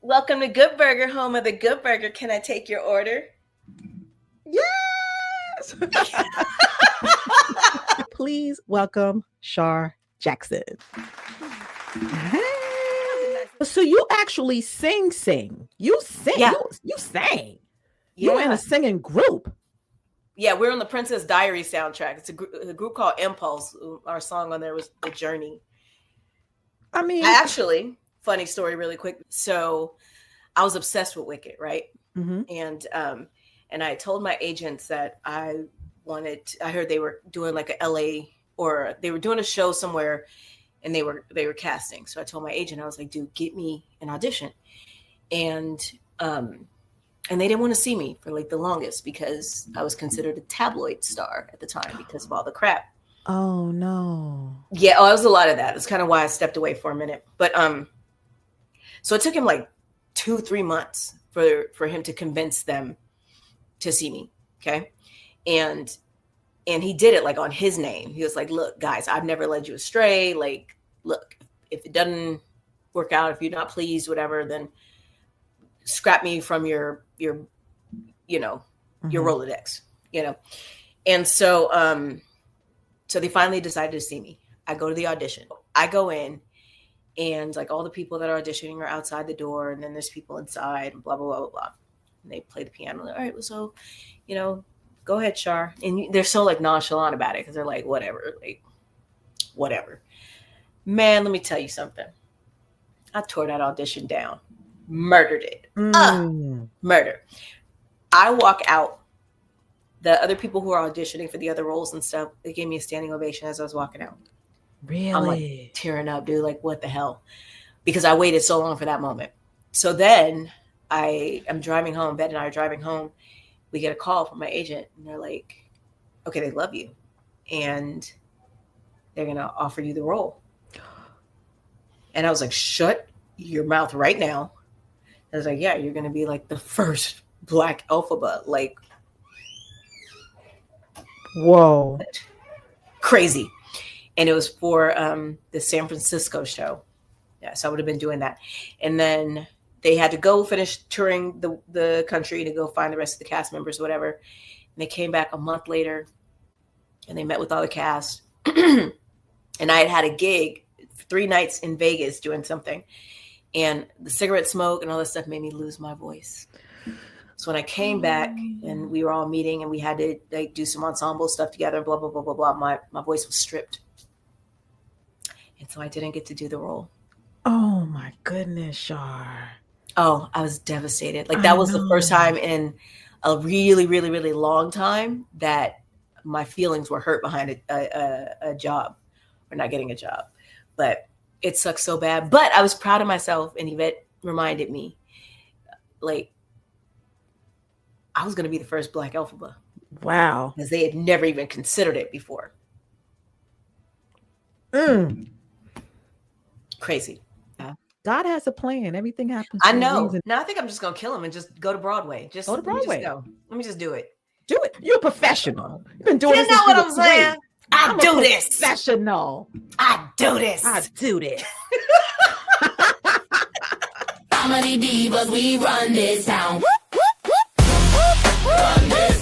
Welcome to Good Burger, home of the Good Burger. Can I take your order? Yes. Please welcome Shar Jackson. Hey. So you actually sing. You sing. Yeah. You sang. Yeah. You're in a singing group. Yeah, we're on the Princess Diary soundtrack. It's a group called Impulse. Our song on there was The Journey. I mean, funny story really quick. So I was obsessed with Wicked, right? Mm-hmm. And I told my agents that I heard they were doing like a LA, or they were doing a show somewhere, and they were casting. So I told my agent, I was like, dude, get me an audition. And they didn't want to see me for like the longest because I was considered a tabloid star at the time because of all the crap. Oh no. Yeah, it was a lot of that. That's kind of why I stepped away for a minute. But so it took him like 2-3 months for him to convince them to see me. Okay. And he did it like on his name. He was like, look, guys, I've never led you astray. Like, look, if it doesn't work out, if you're not pleased, whatever, then scrap me from your your Rolodex, And so, so they finally decided to see me. I go to the audition. I go in, and like all the people that are auditioning are outside the door, and then there's people inside, and blah, blah, blah, blah, blah. And they play the piano. Like, all right, well, so, go ahead, Shar. And they're so like nonchalant about it because they're like, whatever. Man, let me tell you something. I tore that audition down. Murdered it. Murder. I walk out. The other people who are auditioning for the other roles and stuff, they gave me a standing ovation as I was walking out. Really? I'm like tearing up, dude. Like, what the hell? Because I waited so long for that moment. So then I am driving home. Ben and I are driving home. We get a call from my agent, and they're like, okay, they love you, and they're going to offer you the role. And I was like, shut your mouth right now. I was like, yeah, you're going to be like the first Black Elphaba. Like, whoa. Crazy. And it was for the San Francisco show. Yeah, so I would have been doing that. And then they had to go finish touring the country to go find the rest of the cast members, whatever. And they came back a month later, and they met with all the cast. And I had a gig 3 nights in Vegas doing something. And the cigarette smoke and all that stuff made me lose my voice. So when I came back and we were all meeting and we had to like do some ensemble stuff together, blah, blah, blah, blah, blah, my voice was stripped. And so I didn't get to do the role. Oh my goodness, Shar. Oh, I was devastated. Like that was the first time in a really, really, really long time that my feelings were hurt behind a job or not getting a job. But it sucked so bad. But I was proud of myself, and Yvette reminded me, like, I was going to be the first Black Elphaba. Wow. Because they had never even considered it before. Crazy. Yeah. God has a plan. Everything happens. I know. Now I think I'm just going to kill him and just go to Broadway. Go to Broadway. Let me just do it. Do it. You're a professional. You've been doing this. You know what I'm saying? I do this. Professional. I do this. Comedy divas, we run this town. Run this